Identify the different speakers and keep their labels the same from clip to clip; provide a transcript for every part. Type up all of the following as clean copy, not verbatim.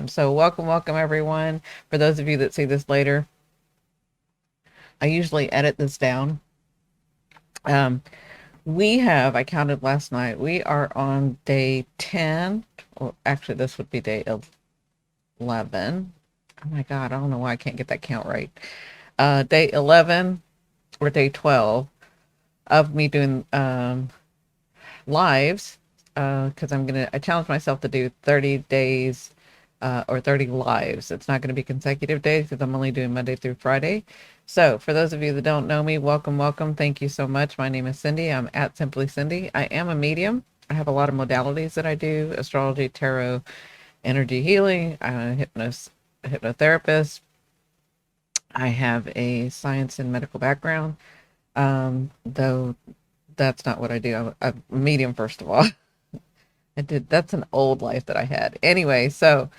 Speaker 1: time. So welcome everyone. For those of you that see this later, I usually edit this down. Um, I counted last night, we are on day 10, or actually this would be day 11. Oh my God, I don't know why I can't get that count right. Day 11 or day 12 of me doing lives, because I challenged myself to do 30 days or 30 lives. It's not going to be consecutive days because I'm only doing Monday through Friday. So for those of you that don't know me, welcome. Thank you so much. My name is Cindy. I'm at Simply Cindy. I am a medium. I have a lot of modalities that I do: astrology, tarot, energy healing. I'm a hypnotherapist. I have a science and medical background, though that's not what I do. I'm a medium, first of all. That's an old life that I had. Anyway, so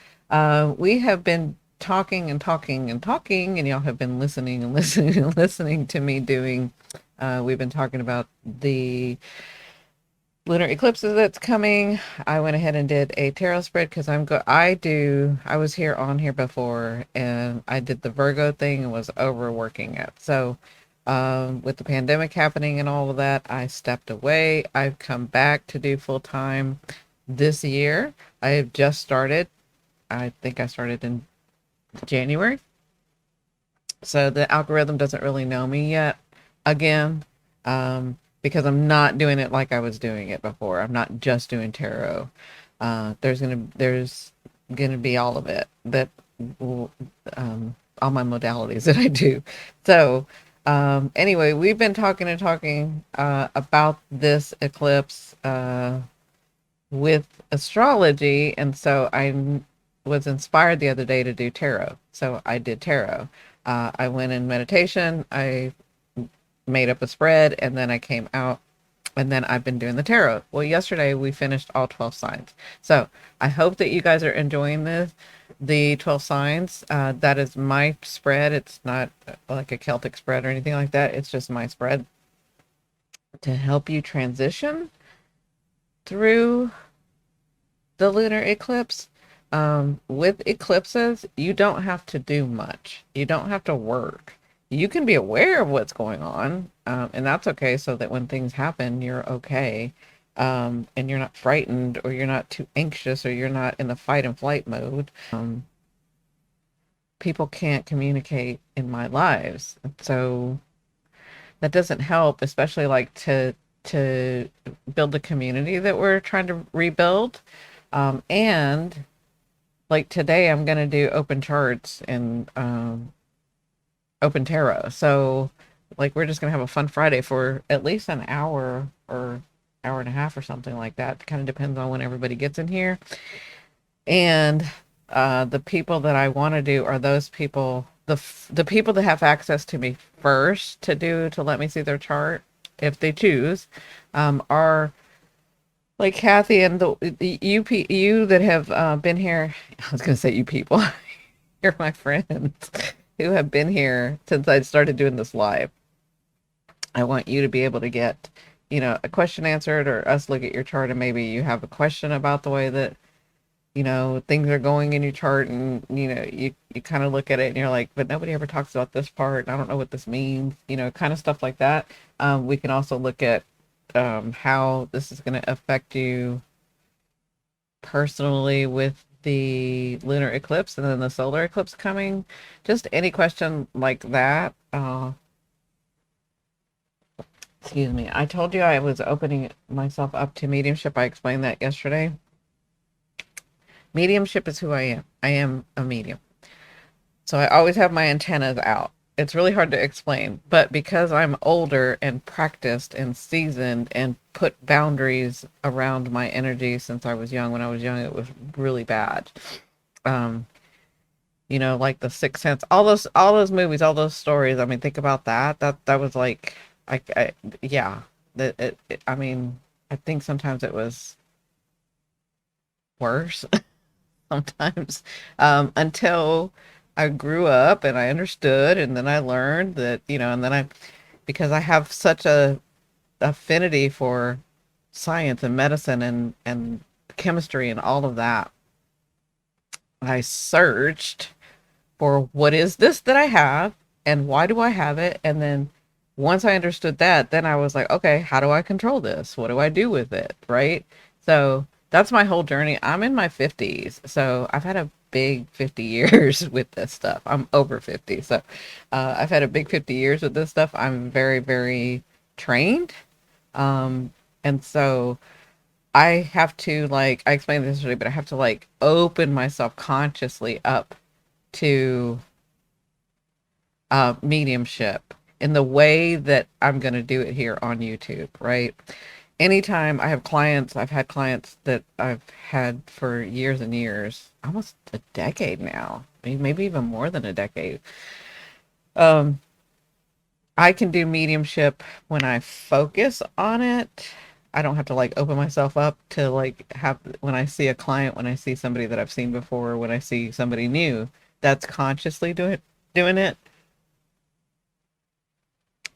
Speaker 1: we have been talking and talking and talking, and y'all have been listening and listening and listening to me doing. We've been talking about the lunar eclipses that's coming. I went ahead and did a tarot spread because I was here on here before, and I did the Virgo thing and was overworking it. So with the pandemic happening and all of that, I stepped away. I've come back to do full time this year. I have just started. I think I started in January. So the algorithm doesn't really know me yet again, because I'm not doing it like I was doing it before. I'm not just doing tarot. There's gonna be all of it that will, all my modalities that I do. So anyway, we've been talking and talking about this eclipse with astrology, and so I was inspired the other day to do tarot. So I did tarot. I went in meditation, I made up a spread, and then I came out, and then I've been doing the tarot. Well, yesterday we finished all 12 signs. So I hope that you guys are enjoying the 12 signs. That is my spread. It's not like a Celtic spread or anything like that. It's just my spread to help you transition through the lunar eclipse. With eclipses, you don't have to do much. You don't have to work. You can be aware of what's going on, and that's okay, so that when things happen, you're okay, and you're not frightened, or you're not too anxious, or you're not in the fight and flight mode. People can't communicate in my lives, so that doesn't help, especially like to build a community that we're trying to rebuild. And like today, I'm gonna do open charts and open tarot. So like we're just gonna have a fun Friday for at least an hour or hour and a half or something like that. Kind of depends on when everybody gets in here. And the people that I want to do are those people, the people that have access to me first to let me see their chart if they choose, are like Kathy and you that have been here. I was gonna say you people. You're my friends who have been here since I started doing this live. I want you to be able to get, a question answered, or us look at your chart, and maybe you have a question about the way that, things are going in your chart, and, you kind of look at it and you're like, but nobody ever talks about this part, and I don't know what this means, kind of stuff like that. We can also look at how this is going to affect you personally with the lunar eclipse and then the solar eclipse coming. Just any question like that. Excuse me. I told you I was opening myself up to mediumship. I explained that yesterday. Mediumship is who I am. I am a medium. So I always have my antennas out. It's really hard to explain, but because I'm older and practiced and seasoned and put boundaries around my energy since I was young. When I was young, it was really bad. Um, like The Sixth Sense, all those movies, all those stories. I mean, think about that. That was like, yeah. I mean, I think sometimes it was worse. Sometimes, until I grew up and I understood, and then I learned that, and then because I have such a affinity for science and medicine and chemistry and all of that, I searched for what is this that I have and why do I have it? And then once I understood that, then I was like, okay, how do I control this? What do I do with it? Right. So that's my whole journey. I'm in my 50s. So I've had a big 50 years with this stuff. I'm over 50. So I've had a big 50 years with this stuff. I'm very, very trained. Um, and so I have to like, I explained this yesterday, but I have to like open myself consciously up to mediumship in the way that I'm going to do it here on YouTube, right? Anytime I have clients, I've had clients that I've had for years and years, almost a decade now, maybe even more than a decade. Um, I can do mediumship when I focus on it. I don't have to like open myself up to like have when I see a client, when I see somebody that I've seen before, when I see somebody new, that's consciously doing it.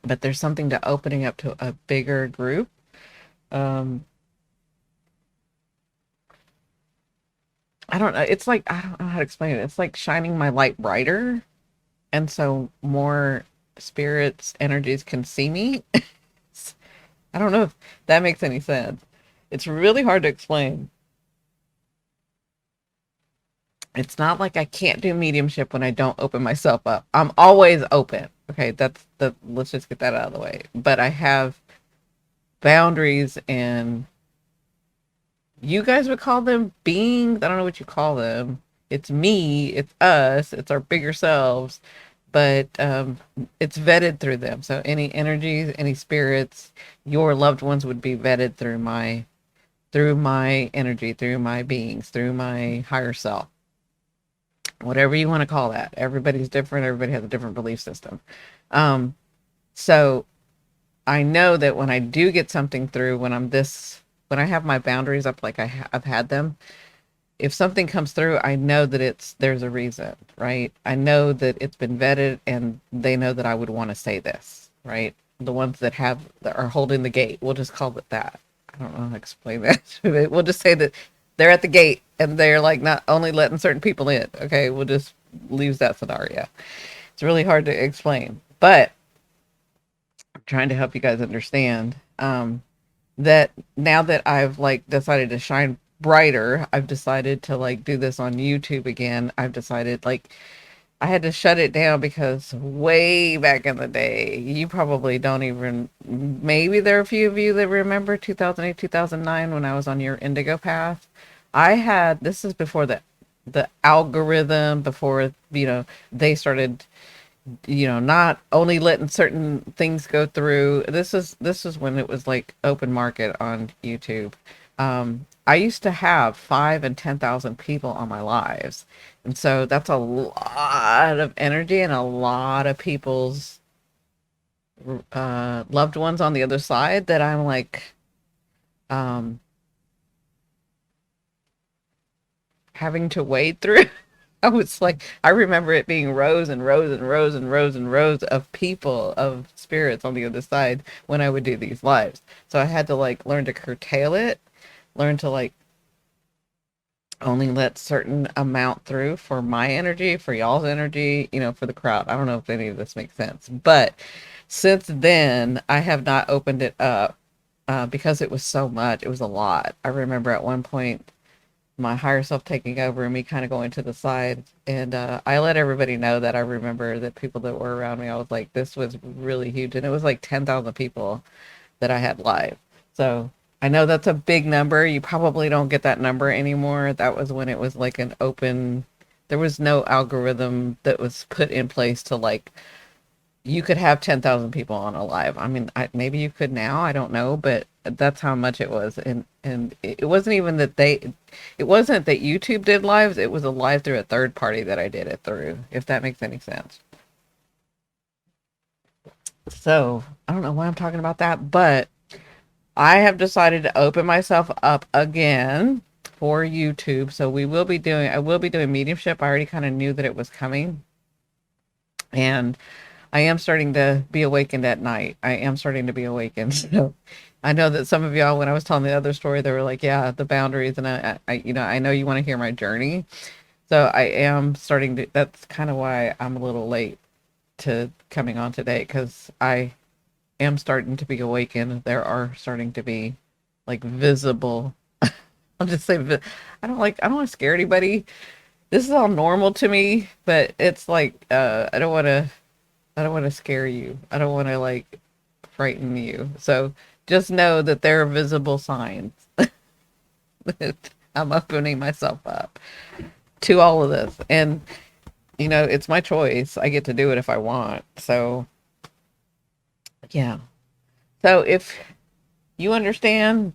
Speaker 1: But there's something to opening up to a bigger group. Um, I don't know. It's like, I don't know how to explain it. It's like shining my light brighter. And so more spirits, energies can see me. I don't know if that makes any sense. It's really hard to explain. It's not like I can't do mediumship when I don't open myself up. I'm always open. Okay, let's just get that out of the way. But I have boundaries, and you guys would call them beings. I don't know what you call them. It's me, it's us, it's our bigger selves, but it's vetted through them. So any energies, any spirits, your loved ones would be vetted through my energy, through my beings, through my higher self, whatever you want to call that. Everybody's different. Everybody has a different belief system. Um, so I know that when I do get something through, when I have my boundaries up, like I've had them, if something comes through, I know that there's a reason, right? I know that it's been vetted and they know that I would want to say this, right? The ones that are holding the gate, we'll just call it that. I don't know how to explain that. We'll just say that they're at the gate and they're like not only letting certain people in. Okay, we'll just leave that scenario. It's really hard to explain, but I'm trying to help you guys understand. That now that I've like decided to shine brighter, I've decided to like do this on YouTube again. I've decided like I had to shut it down because way back in the day, you probably don't even, maybe there are a few of you that remember 2008, 2009 when I was on your indigo path. This is before the algorithm, before, they started, not only letting certain things go through. This is when it was like open market on YouTube. I used to have 5 and 10,000 people on my lives, and so that's a lot of energy and a lot of people's loved ones on the other side that I'm like um, having to wade through. I was like, I remember it being rows and rows and rows and rows and rows of people, of spirits on the other side when I would do these lives. So I had to like learn to curtail it, learn to like only let certain amount through for my energy, for y'all's energy, for the crowd. I don't know if any of this makes sense, but since then I have not opened it up because it was so much. It was a lot. I remember at one point my higher self taking over and me kind of going to the side. And I let everybody know that. I remember that people that were around me, I was like, this was really huge. And it was like 10,000 people that I had live. So I know that's a big number. You probably don't get that number anymore. That was when it was like an open, there was no algorithm that was put in place to like you could have 10,000 people on a live. I mean, maybe you could now, I don't know, but that's how much it was. And it wasn't even that it wasn't that YouTube did lives. It was a live through a third party that I did it through, if that makes any sense. So I don't know why I'm talking about that, but I have decided to open myself up again for YouTube. So I will be doing mediumship. I already kind of knew that it was coming. And I am starting to be awakened at night. I am starting to be awakened. So I know that some of y'all, when I was telling the other story, they were like, yeah, the boundaries. And I know you want to hear my journey. So I am starting to, that's kind of why I'm a little late to coming on today, because I am starting to be awakened. There are starting to be like visible, I'll just say, I don't want to scare anybody. This is all normal to me, but it's like, I don't want to scare you. I don't want to like frighten you. So just know that there are visible signs that I'm opening myself up to all of this. And, it's my choice. I get to do it if I want. So, yeah. So if you understand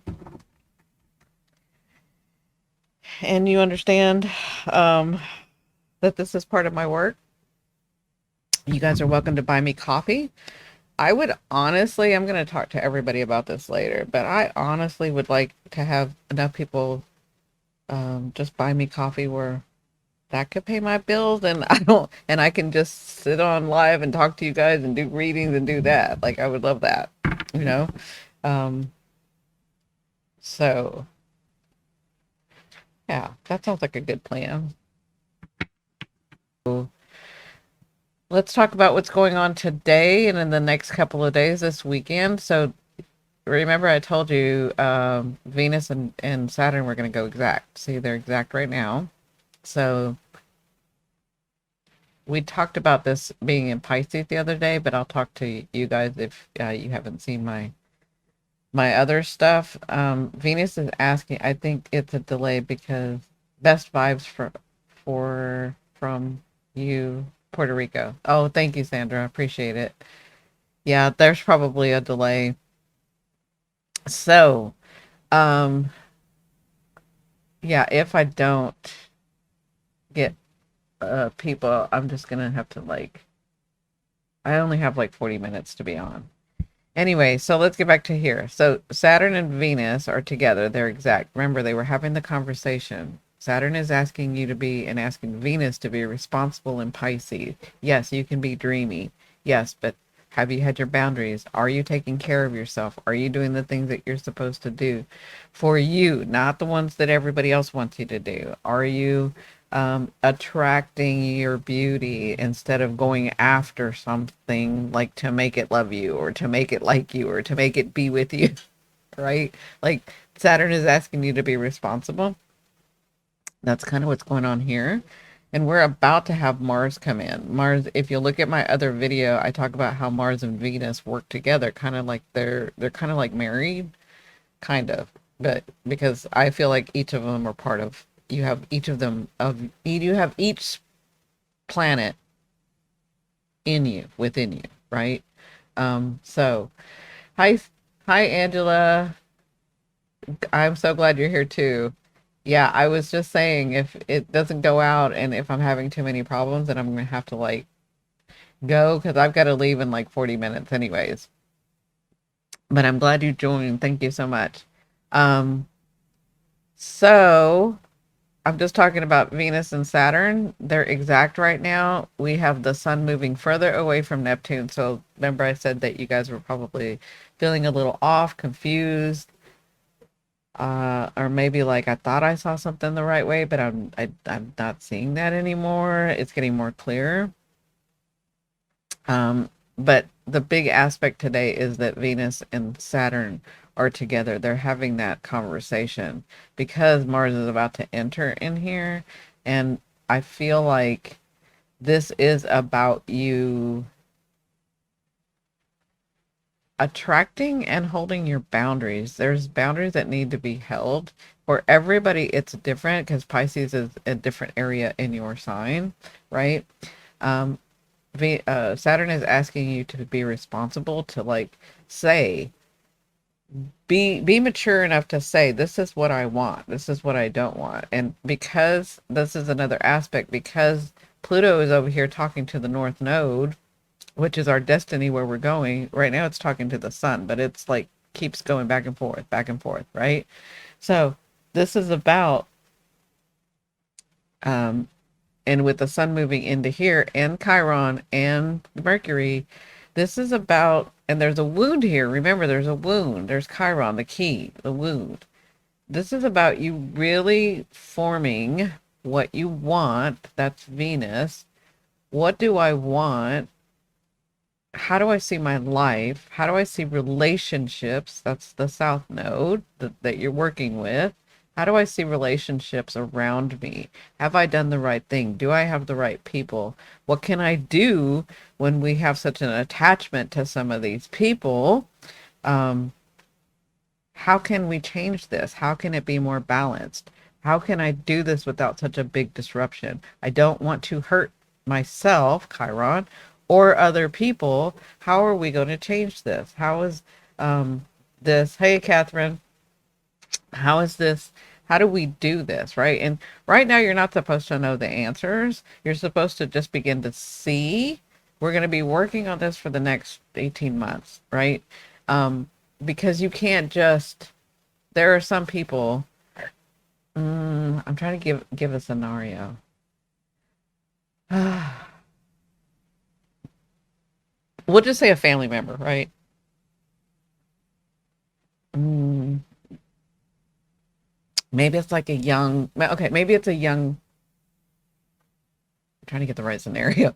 Speaker 1: and you understand um, that this is part of my work, you guys are welcome to buy me coffee. I would honestly, I'm going to talk to everybody about this later, but I honestly would like to have enough people just buy me coffee where that could pay my bills, and I can just sit on live and talk to you guys and do readings and do that. Like, I would love that, you know? Um, so yeah, that sounds like a good plan. So let's talk about what's going on today and in the next couple of days this weekend. So remember I told you Venus and Saturn were going to go exact. See, they're exact right now. So we talked about this being in Pisces the other day, but I'll talk to you guys if you haven't seen my other stuff. Venus is asking, I think it's a delay because best vibes from you, Puerto Rico. Oh, thank you, Sandra. Appreciate it. Yeah, there's probably a delay. So, um, yeah, if I don't get people, I'm just gonna have to like, I only have like 40 minutes to be on. Anyway, so let's get back to here. So Saturn and Venus are together. They're exact. Remember, they were having the conversation. Saturn is asking you to be and asking Venus to be responsible in Pisces. Yes, you can be dreamy. Yes, but have you had your boundaries? Are you taking care of yourself? Are you doing the things that you're supposed to do for you, not the ones that everybody else wants you to do? Are you attracting your beauty instead of going after something like to make it love you or to make it like you or to make it be with you, right? Like Saturn is asking you to be responsible. That's kind of what's going on here. And we're about to have Mars come in. Mars, if you look at my other video, I talk about how Mars and Venus work together, kind of like they're kind of like married, kind of. But because I feel like each of them are part of, you have each of them of, you have each planet in you, within you, right? So hi, hi, Angela. I'm so glad you're here too. Yeah, I was just saying if it doesn't go out and if I'm having too many problems, then I'm gonna have to like go because I've got to leave in like 40 minutes anyways. But I'm glad you joined. Thank you so much. Um, so I'm just talking about Venus and Saturn. They're exact right now. We have the sun moving further away from Neptune. So remember I said that you guys were probably feeling a little off, confused, or maybe like I thought I saw something the right way, but I'm not seeing that anymore. It's getting more clear. But the big aspect today is that Venus and Saturn are together. They're having that conversation because Mars is about to enter in here. And I feel like this is about you attracting and holding your boundaries. There's boundaries that need to be held. For everybody, it's different because Pisces is a different area in your sign, right? Um, Saturn is asking you to be responsible, to like say, be mature enough to say, this is what I want, this is what I don't want. And because this is another aspect, because Pluto is over here talking to the North Node, which is our destiny where we're going. Right now it's talking to the sun, but it's like keeps going back and forth, right? So this is about um and with the sun moving into here and Chiron and Mercury, this is about, and there's a wound here. Remember, there's a wound. There's Chiron, the key, the wound. This is about you really forming what you want. That's Venus. What do I want? How do I see my life? How do I see relationships? That's the South Node that you're working with. How do I see relationships around me? Have I done the right thing? Do I have the right people? What can I do when we have such an attachment to some of these people? Um, how can we change this? How can it be more balanced? How can I do this without such a big disruption? I don't want to hurt myself, Chiron, or other people. How are we going to change this? How is um, this? Hey, Catherine, how is this? How do we do this? Right. And right now, you're not supposed to know the answers. You're supposed to just begin to see. We're going to be working on this for the next 18 months, right? Um, because you can't just, there are some people, I'm trying to give a scenario. We'll just say a family member, right? Mm, maybe it's like a young, okay, maybe it's a young, I'm trying to get the right scenario.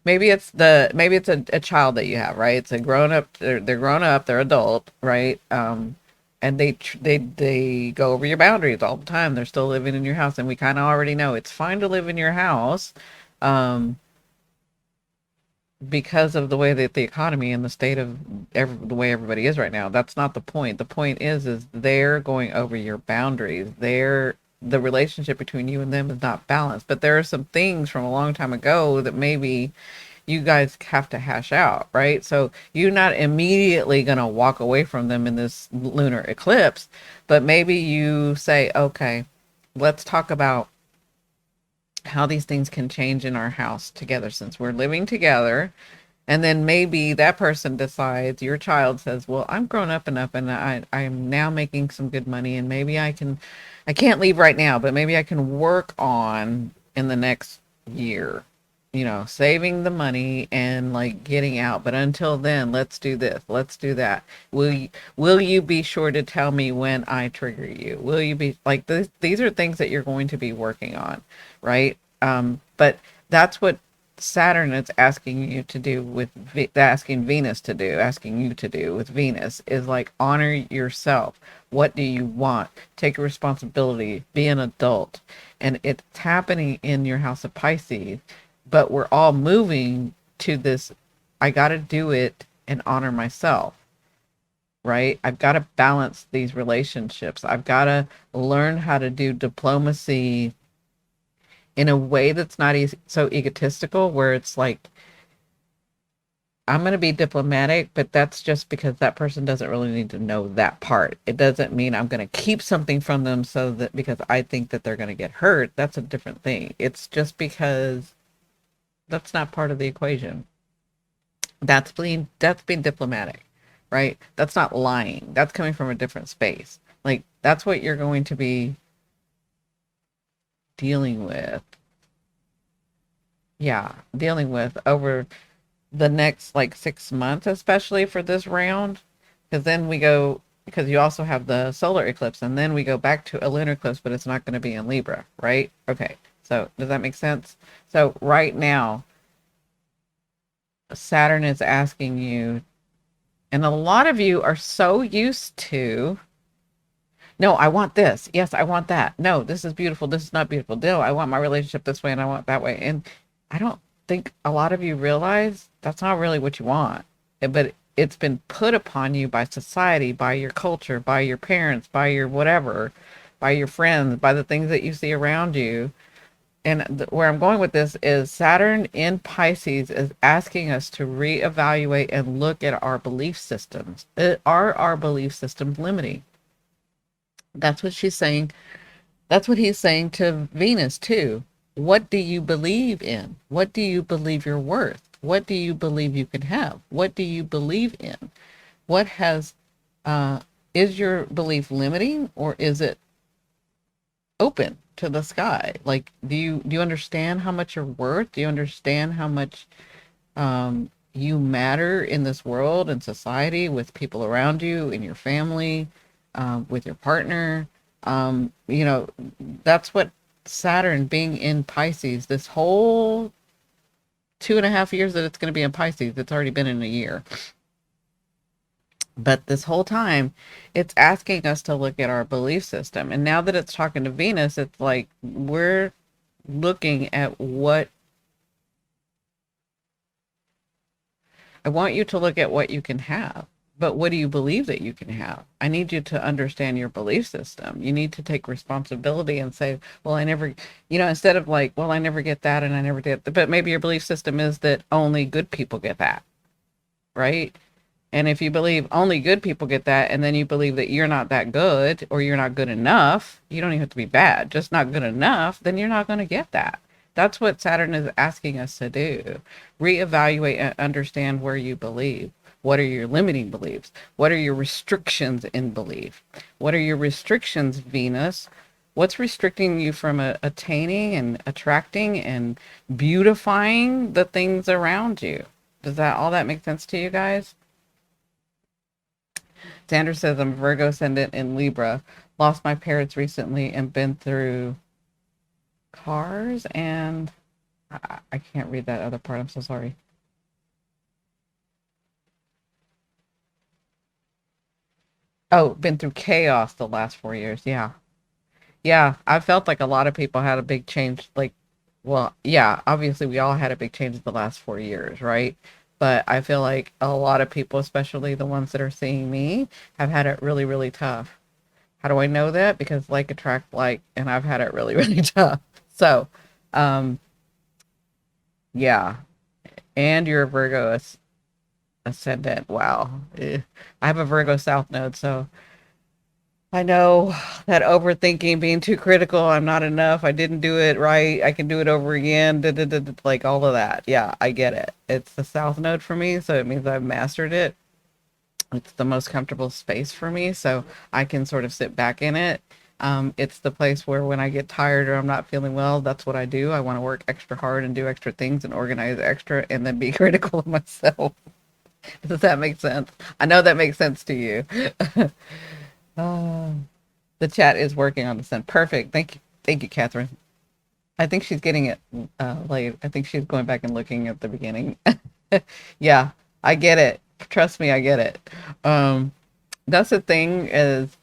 Speaker 1: Maybe it's a child that you have, right? It's a grown up, they're grown up, they're adult, right? And they go over your boundaries all the time. They're still living in your house, and we kind of already know it's fine to live in your house. Um, because of the way that the economy and the state of the way everybody is right now. That's not the point. The point is they're going over your boundaries. The relationship between you and them is not balanced. But there are some things from a long time ago that maybe you guys have to hash out, right? So you're not immediately going to walk away from them in this lunar eclipse, but maybe you say, okay, let's talk about how these things can change in our house together since we're living together. And then maybe that person decides, your child says, well, I'm grown up enough and I'm now making some good money and maybe I can't leave right now, but maybe I can work on in the next year, saving the money and like getting out. But until then, let's do this, let's do that. Will you be sure to tell me when I trigger you? Will you be like this? These are things that you're going to be working on, right? But that's what Saturn is asking you to do with asking Venus to do, asking you to do with Venus is like honor yourself. What do you want? Take responsibility, be an adult. And it's happening in your house of Pisces, but we're all moving to this. I got to do it and honor myself, right? I've got to balance these relationships. I've got to learn how to do diplomacy in a way that's not so egotistical, where it's like, I'm going to be diplomatic, but that's just because that person doesn't really need to know that part. It doesn't mean I'm going to keep something from them so that because I think that they're going to get hurt. That's a different thing. It's just because that's not part of the equation. That's being diplomatic, right? That's not lying. That's coming from a different space. Like that's what you're going to be dealing with. Yeah, dealing with over the next like 6 months, especially for this round, because then we go, because you also have the solar eclipse, and then we go back to a lunar eclipse, but it's not going to be in Libra, right? Okay, so does that make sense? So right now, Saturn is asking you, and a lot of you are so used to, no, I want this. Yes, I want that. No, this is beautiful. This is not beautiful. No, I want my relationship this way and I want that way. And I don't think a lot of you realize that's not really what you want. But it's been put upon you by society, by your culture, by your parents, by your whatever, by your friends, by the things that you see around you. And where I'm going with this is Saturn in Pisces is asking us to reevaluate and look at our belief systems. Are our belief systems limiting? That's what she's saying. That's what he's saying to Venus too. What do you believe in? What do you believe you're worth? What do you believe you can have? What do you believe in? What has uh is your belief limiting or is it open to the sky? Like do you understand how much you're worth? Do you understand how much you matter in this world and society with people around you, in your family, with your partner? You know, that's what Saturn being in Pisces this whole 2.5 years that it's going to be in Pisces. It's already been in a year. But this whole time, it's asking us to look at our belief system. And now that it's talking to Venus, it's like we're looking at what I want you to look at what you can have. But what do you believe that you can have? I need you to understand your belief system. You need to take responsibility and say, well, I never, instead of like, well, I never get that and I never did. But maybe your belief system is that only good people get that, right? And if you believe only good people get that, and then you believe that you're not that good or you're not good enough, you don't even have to be bad, just not good enough, then you're not going to get that. That's what Saturn is asking us to do. Reevaluate and understand where you believe. What are your limiting beliefs? What are your restrictions in belief? What are your restrictions, Venus? What's restricting you from attaining and attracting and beautifying the things around you? Does that all that make sense to you guys? Xander says I'm Virgo ascendant in Libra. Lost my parents recently and been through cars and I can't read that other part. I'm so sorry. Oh, been through chaos the last 4 years. Yeah. Yeah. I felt like a lot of people had a big change. Like, well, yeah, obviously we all had a big change in the last 4 years, right? But I feel like a lot of people, especially the ones that are seeing me, have had it really, really tough. How do I know that? Because like attract like, and I've had it really, really tough. So, um, yeah. And you're a Virgo ascendant. Wow. I have a Virgo South node, so I know that overthinking, being too critical, I'm not enough, I didn't do it right, I can do it over again, like all of that. Yeah, I get it. It's the South node for me, so it means I've mastered it. It's the most comfortable space for me, so I can sort of sit back in it. It's the place where when I get tired or I'm not feeling well, that's what I do. I want to work extra hard and do extra things and organize extra and then be critical of myself. Does that make sense? I know that makes sense to you. Oh, the chat is working on the sun. Perfect. Thank you. Thank you, Catherine. I think she's getting it late. I think she's going back and looking at the beginning. Yeah, I get it. Trust me, I get it. Um, that's the thing is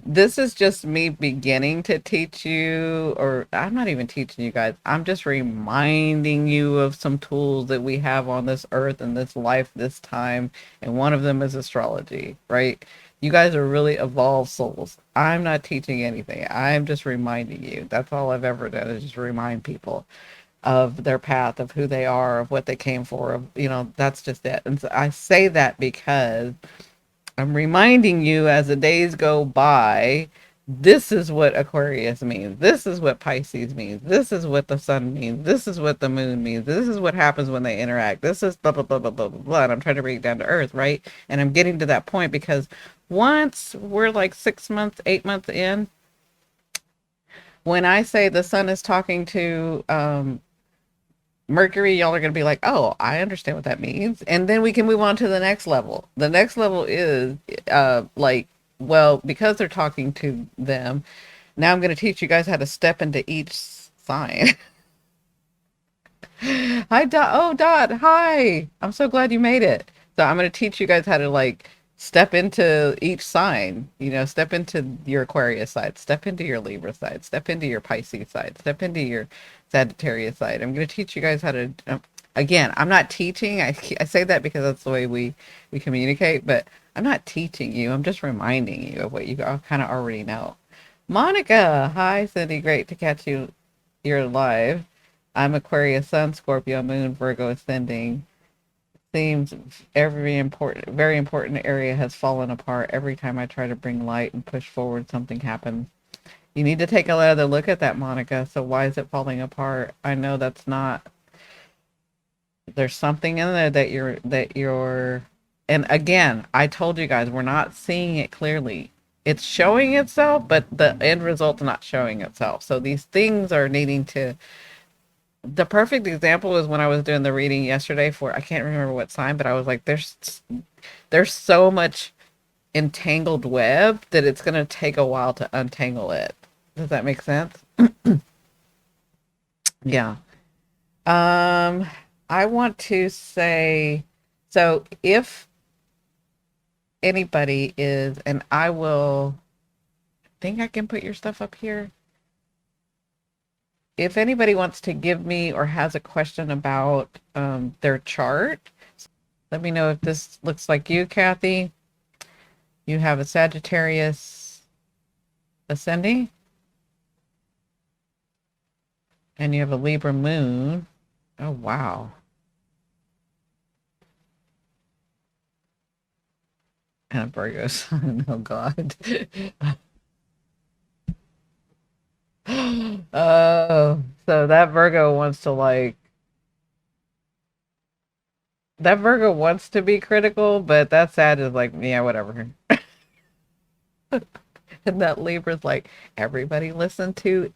Speaker 1: this is just me beginning to teach you, or I'm not even teaching you guys. I'm just reminding you of some tools that we have on this earth and this life this time. And one of them is astrology, right? You guys are really evolved souls. I'm not teaching anything. I'm just reminding you. That's all I've ever done is just remind people of their path, of who they are, of what they came for, of, that's just it. And so I say that because I'm reminding you as the days go by, this is what Aquarius means. This is what Pisces means. This is what the sun means. This is what the moon means. This is what happens when they interact. This is blah, blah, blah, blah, blah, blah, blah. And I'm trying to bring it down to earth, right? And I'm getting to that point because once we're like 6 months, 8 months in, when I say the sun is talking to Mercury, y'all are going to be like, oh, I understand what that means. And then we can move on to the next level. The next level is like, well, because they're talking to them, now I'm going to teach you guys how to step into each sign. Hi, Dot. Oh, Dot. Hi. I'm so glad you made it. So I'm going to teach you guys how to like step into each sign, step into your Aquarius side, step into your Libra side, step into your Pisces side, step into your Sagittarius side. I'm going to teach you guys how to, again, I'm not teaching. I say that because that's the way we communicate, but I'm not teaching you. I'm just reminding you of what you all kind of already know. Monica. Hi, Cindi. Great to catch you. You're live. I'm Aquarius Sun, Scorpio Moon, Virgo Ascending. Seems very important area has fallen apart. Every time I try to bring light and push forward, something happens. You need to take another look at that, Monica. So why is it falling apart? I know that's not, there's something in there that you're, and again, I told you guys, we're not seeing it clearly. It's showing itself, but the end result's not showing itself. So these things are needing to, the perfect example is when I was doing the reading yesterday for, I can't remember what sign, but I was like, there's so much entangled web that it's going to take a while to untangle it. Does that make sense? Yeah. Um, I want to say, so if anybody is, and I will think I can put your stuff up here. If anybody wants to give me or has a question about their chart, let me know if this looks like you, Kathy. You have a Sagittarius ascending, and you have a Libra moon. Oh, wow. And a Virgo sun. Oh, God. Oh, so that Virgo wants to like, that Virgo wants to be critical, but that Sag is like, yeah, whatever. And that Libra's like, everybody listen to,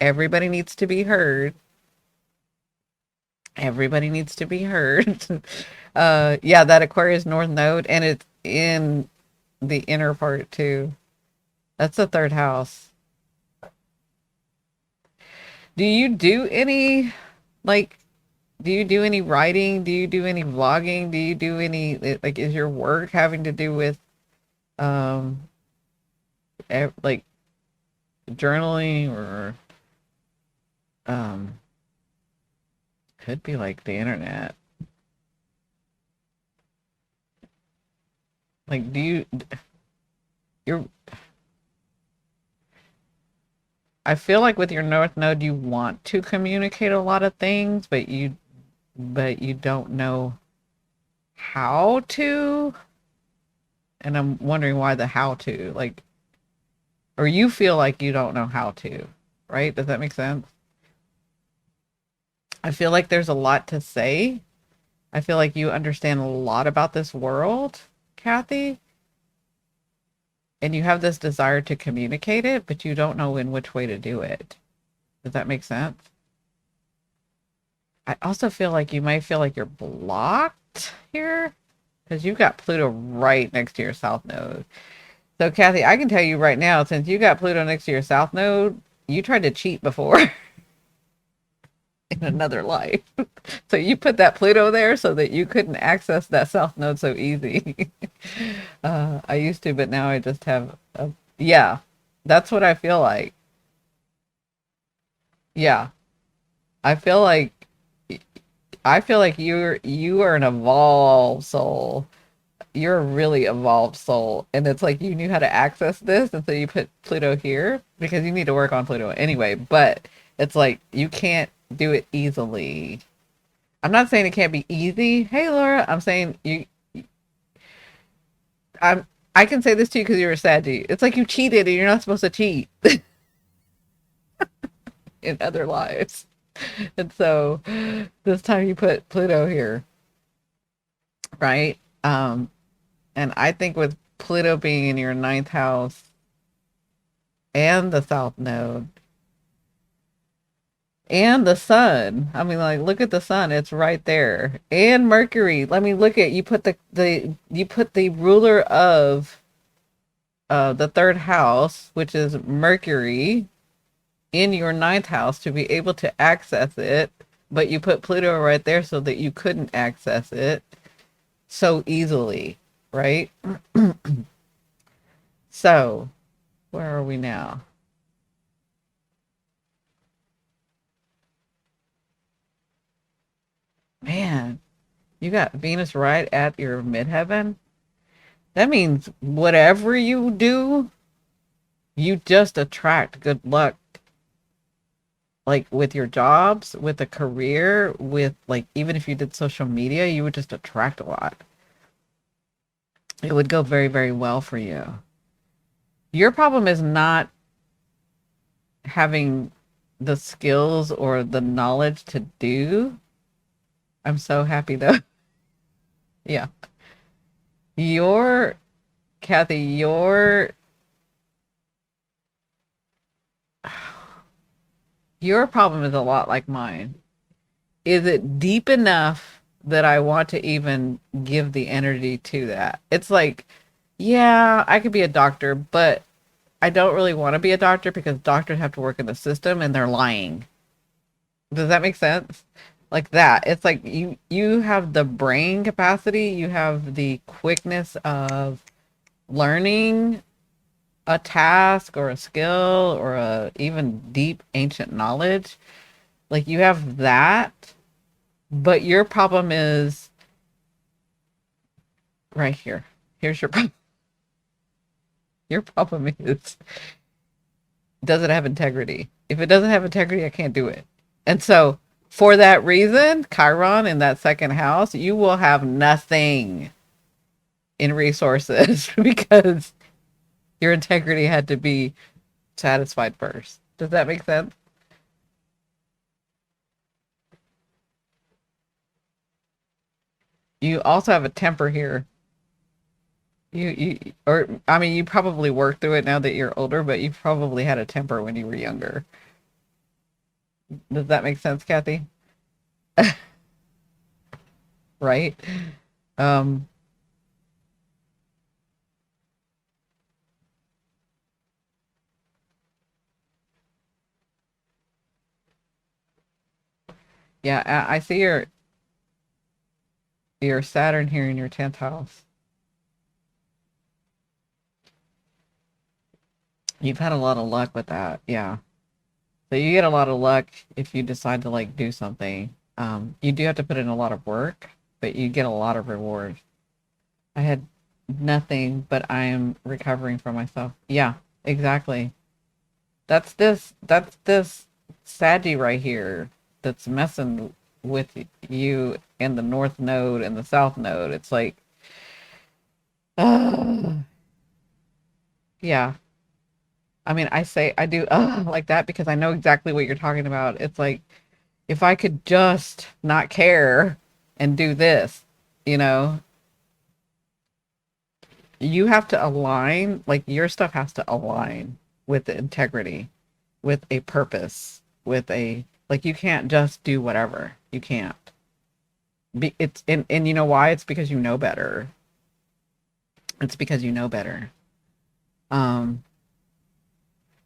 Speaker 1: everybody needs to be heard. Everybody needs to be heard. Yeah, that Aquarius North Node, and it's in the inner part too. That's the third house. Do you do any like do you do any writing? Do you do any vlogging? Do you do any like is your work having to do with um like journaling or um could be like the internet. Like do you you're I feel like with your North Node you want to communicate a lot of things, but you don't know how to. And I'm wondering why the how to, like, or you feel like you don't know how to, right? Does that make sense? I feel like there's a lot to say. I feel like you understand a lot about this world, Kathy, and you have this desire to communicate it, but you don't know in which way to do it. Does that make sense? I also feel like you might feel like you're blocked here because you've got Pluto right next to your South Node. So, Kathy, I can tell you right now, since you got Pluto next to your South Node, you tried to cheat before in another life. So you put that Pluto there so that you couldn't access that South Node so easy. I used to, but now I just have a, yeah, that's what I feel like. Yeah. I feel like I feel like you are an evolved soul. You're a really evolved soul. And it's like you knew how to access this, and so you put Pluto here because you need to work on Pluto anyway, but it's like you can't do it easily. I'm not saying it can't be easy. Hey Laura, I'm saying I'm I can say this to you because you're a Saggy. It's like you cheated and you're not supposed to cheat in other lives. And so this time you put Pluto here, right? And I think with Pluto being in your ninth house and the South Node and the Sun, I mean, like, look at the Sun; it's right there, and Mercury. Let me look at you. Put the ruler of the third house, which is Mercury, in your ninth house to be able to access it, but you put Pluto right there so that you couldn't access it so easily, right? So, where are we now? Man, you got Venus right at your midheaven. That means whatever you do, you just attract good luck. Like with your jobs, with a career, with like even if you did social media, you would just attract a lot. It would go very, very well for you. Your problem is not having the skills or the knowledge to do. I'm so happy though. Yeah. Your Kathy, your problem is a lot like mine. Is it deep enough that I want to even give the energy to that? It's like, yeah, I could be a doctor, but I don't really want to be a doctor because doctors have to work in the system and they're lying. Does that make sense? Like that. It's like you have the brain capacity, you have the quickness of learning a task or a skill or a even deep ancient knowledge. Like you have that, but your problem is right here. Here's your problem. Your problem is, does it have integrity? If it doesn't have integrity, I can't do it. And so, for that reason, Chiron in that second house, you will have nothing in resources because your integrity had to be satisfied first. Does that make sense? You also have a temper here. Or I mean, you probably worked through it now that you're older, but you probably had a temper when you were younger. Does that make sense, Kathy? Right? Um, yeah, I see your Saturn here in your 10th house. You've had a lot of luck with that. Yeah. So you get a lot of luck if you decide to like do something. You do have to put in a lot of work, but you get a lot of reward. I had nothing, but I am recovering from myself. Yeah, exactly. That's this Saggy right here that's messing with you in the North Node and the South Node. It's like, yeah. I mean, I say I do like that because I know exactly what you're talking about. It's like if I could just not care and do this, you know, you have to align, like your stuff has to align with the integrity, with a purpose, with a like you can't just do whatever. You can't. It's and you know why? It's because you know better. It's because you know better. Um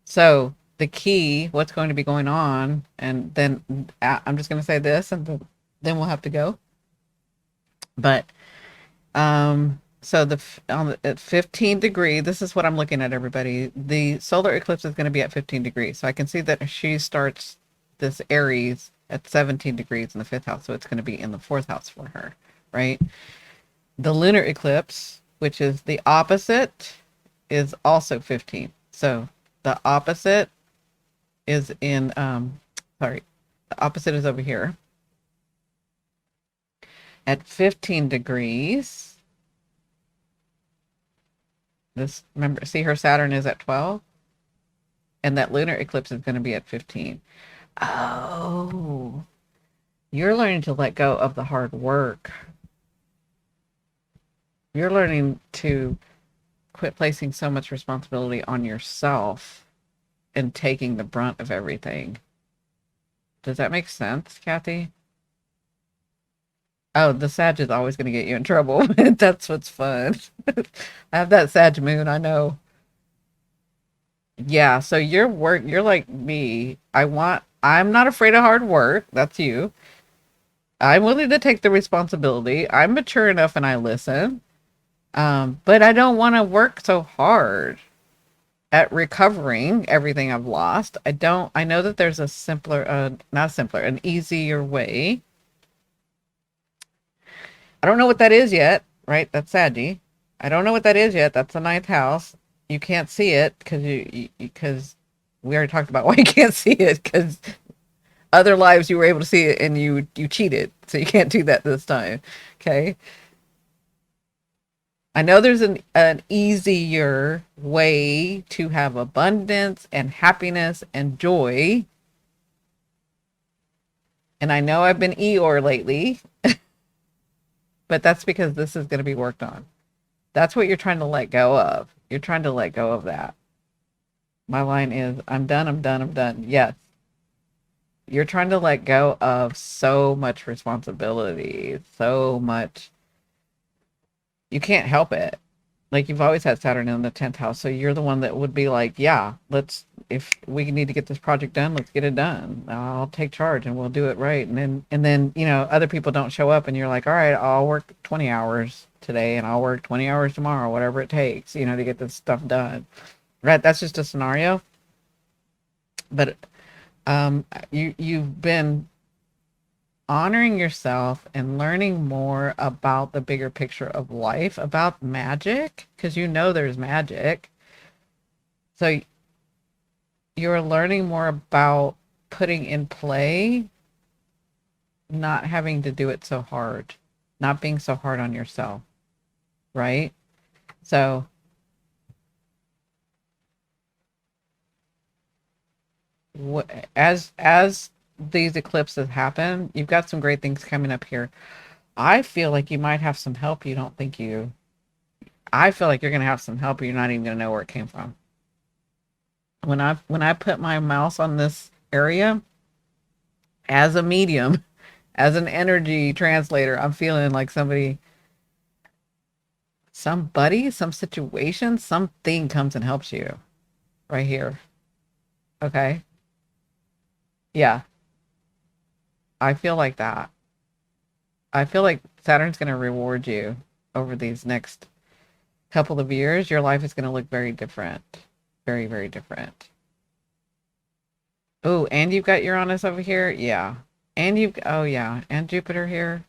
Speaker 1: so the key, what's going to be going on, and then I'm just going to say this, and then we'll have to go. But so on the at 15 degree, this is what I'm looking at, everybody. The solar eclipse is going to be at 15 degrees. So I can see that she starts this Aries at 17 degrees in the fifth house. So it's going to be in the fourth house for her, right? The lunar eclipse, which is the opposite, is also 15. So the opposite is in, sorry, the opposite is over here at 15 degrees. This, remember, see her Saturn is at 12, and that lunar eclipse is going to be at 15. Oh, you're learning to let go of the hard work. You're learning to quit placing so much responsibility on yourself and taking the brunt of everything. Does that make sense, Kathy? Oh, the Sag is always going to get you in trouble. That's what's fun. I have that Sag moon, I know. Yeah, so your work, you're like me. I'm not afraid of hard work. That's you. I'm willing to take the responsibility. I'm mature enough and I listen. But I don't want to work so hard at recovering everything I've lost. I know that there's a simpler, not simpler, an easier way. I don't know what that is yet, right? That's Saggy. I don't know what that is yet. That's the ninth house. You can't see it because we already talked about why you can't see it, because other lives you were able to see it and you cheated. So you can't do that this time. Okay. I know there's an easier way to have abundance and happiness and joy. And I know I've been Eeyore lately, but that's because this is going to be worked on. That's what you're trying to let go of. You're trying to let go of that. My line is, I'm done, I'm done, I'm done. Yes. You're trying to let go of so much responsibility, so much. You can't help it. like you've always had Saturn in the 10th house. So you're the one that would be like, yeah, if we need to get this project done, let's get it done. I'll take charge and we'll do it right. And then, other people don't show up and you're like, all right, I'll work 20 hours today and I'll work 20 hours tomorrow, whatever it takes, to get this stuff done. Right. That's just a scenario. But you've been honoring yourself and learning more about the bigger picture of life, about magic, because there's magic. So you're learning more about putting in play, not having to do it so hard, not being so hard on yourself, right? So as these eclipses happen, you've got some great things coming up here. I feel like you might have some help you don't think you. I feel like you're going to have some help you're not even going to know where it came from. When I put my mouse on this area as a medium, as an energy translator, I'm feeling like some situation, something comes and helps you right here. Okay? Yeah, I feel like that. I feel like Saturn's going to reward you over these next couple of years. Your life is going to look very different. Very, very different. Oh, and you've got Uranus over here. Yeah. Oh yeah, and Jupiter here.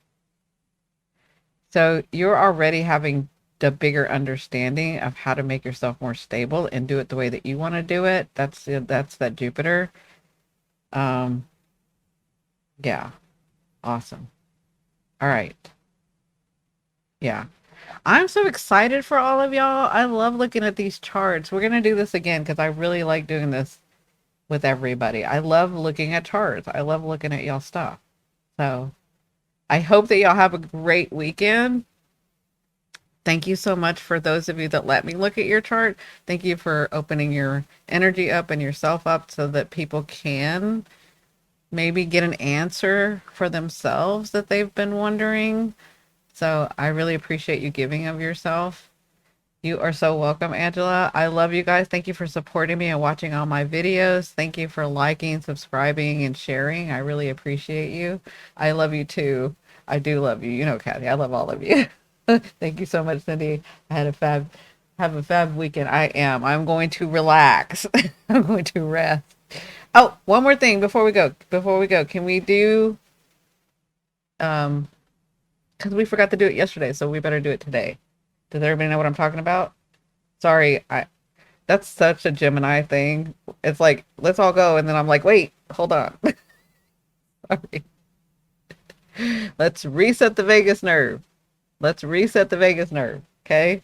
Speaker 1: So you're already having the bigger understanding of how to make yourself more stable and do it the way that you want to do it. That's that Jupiter. Um, yeah. Awesome. All right. Yeah. I'm so excited for all of y'all. I love looking at these charts. We're going to do this again because I really like doing this with everybody. I love looking at charts. I love looking at y'all stuff. So I hope that y'all have a great weekend. Thank you so much for those of you that let me look at your chart. Thank you for opening your energy up and yourself up so that people can maybe get an answer for themselves that they've been wondering. So I really appreciate you giving of yourself. You are so welcome, Angela. I love you guys. Thank you for supporting me and watching all my videos. Thank you for liking, subscribing, and sharing. I really appreciate you. I love you too. I do love you. Kathy, I love all of you. Thank you so much, Cindy. Have a fab weekend. I'm going to relax. I'm going to rest. Oh, one more thing before we go. Can we do, because we forgot to do it yesterday, so we better do it today. Does everybody know what I'm talking about? Sorry, that's such a Gemini thing. It's like, let's all go, and then I'm like, wait, hold on. Sorry. Let's reset the vagus nerve. Okay?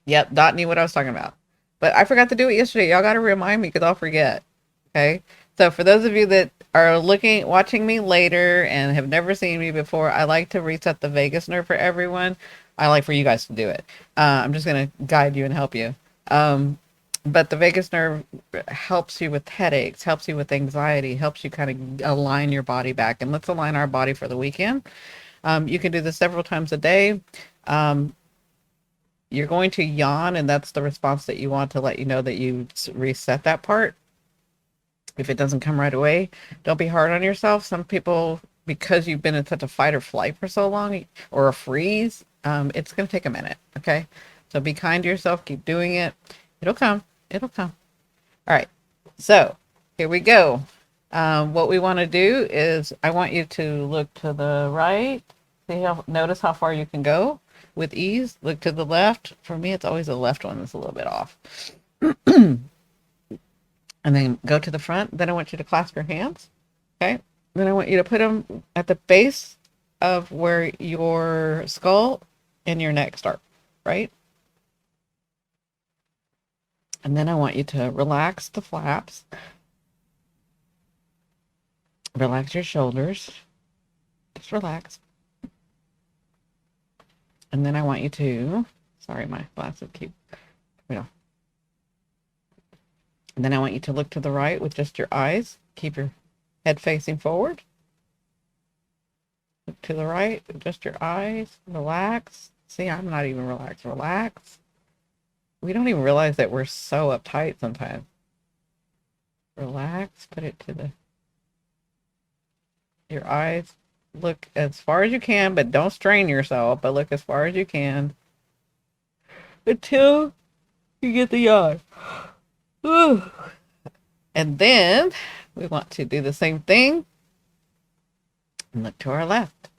Speaker 1: Yep, Dot knew what I was talking about. But I forgot to do it yesterday. Y'all got to remind me because I'll forget. Okay? So for those of you that are watching me later and have never seen me before, I like to reset the vagus nerve for everyone. I like for you guys to do it. I'm just going to guide you and help you. But the vagus nerve helps you with headaches, helps you with anxiety, helps you kind of align your body back. And let's align our body for the weekend. You can do this several times a day. You're going to yawn, and that's the response that you want to let you know that you reset that part. If it doesn't come right away, don't be hard on yourself. Some people, because you've been in such a fight or flight for so long, or a freeze, it's going to take a minute. Okay. So be kind to yourself. Keep doing it. It'll come. All right. So here we go. What we want to do is I want you to look to the right. Notice how far you can go with ease. Look to the left. For me, it's always the left one that's a little bit off. And then go to the front. Then I want you to clasp your hands. Okay. Then I want you to put them at the base of where your skull and your neck start, right? And then I want you to relax the flaps. Relax your shoulders. Just relax. And then I want you to, sorry, my glasses keep coming off. And then I want you to look to the right with just your eyes. Keep your head facing forward. Look to the right with just your eyes. Relax. See, I'm not even relaxed. Relax. We don't even realize that we're so uptight sometimes. Relax. Put it to your eyes. Look as far as you can, but don't strain yourself. But look as far as you can until you get the yawn. And then we want to do the same thing and look to our left.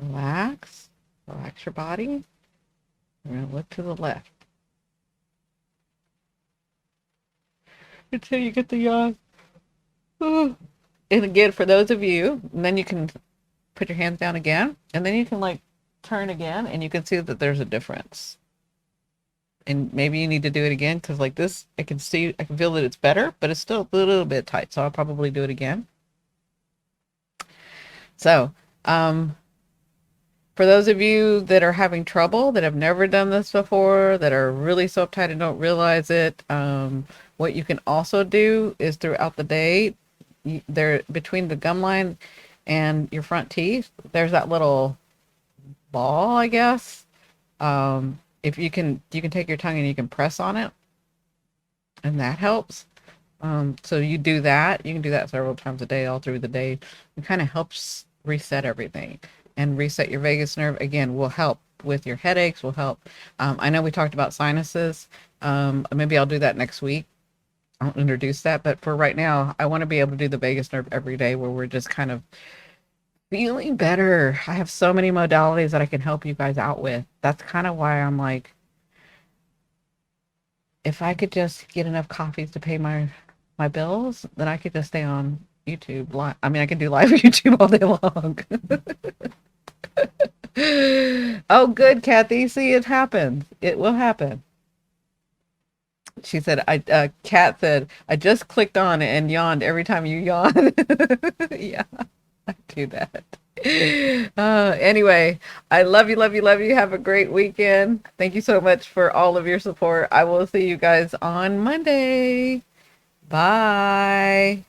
Speaker 1: Relax. Relax your body. We're going to look to the left until you get the yawn. And again, for those of you, and then you can put your hands down again, and then you can like turn again, and you can see that there's a difference. And maybe you need to do it again because like this, I can feel that it's better, but it's still a little bit tight. So I'll probably do it again. So, for those of you that are having trouble, that have never done this before, that are really so uptight and don't realize it, what you can also do is throughout the day, there between the gum line and your front teeth, there's that little ball, I guess. If you can take your tongue and you can press on it, and that helps. So you do that. You can do that several times a day, all through the day. It kind of helps reset everything and reset your vagus nerve. Again, will help with your headaches, will help. I know we talked about sinuses. Maybe I'll do that next week. I'll introduce that. But for right now, I want to be able to do the vagus nerve every day where we're just kind of feeling better. I have so many modalities that I can help you guys out with. That's kind of why I'm like, if I could just get enough coffees to pay my bills, then I could just stay on YouTube. I mean, I can do live YouTube all day long. Oh, good, Kathy. See, it happens. It will happen. She said, Kat said, I just clicked on it and yawned every time you yawn. Yeah, I do that. Anyway, I love you, love you, love you. Have a great weekend. Thank you so much for all of your support. I will see you guys on Monday. Bye.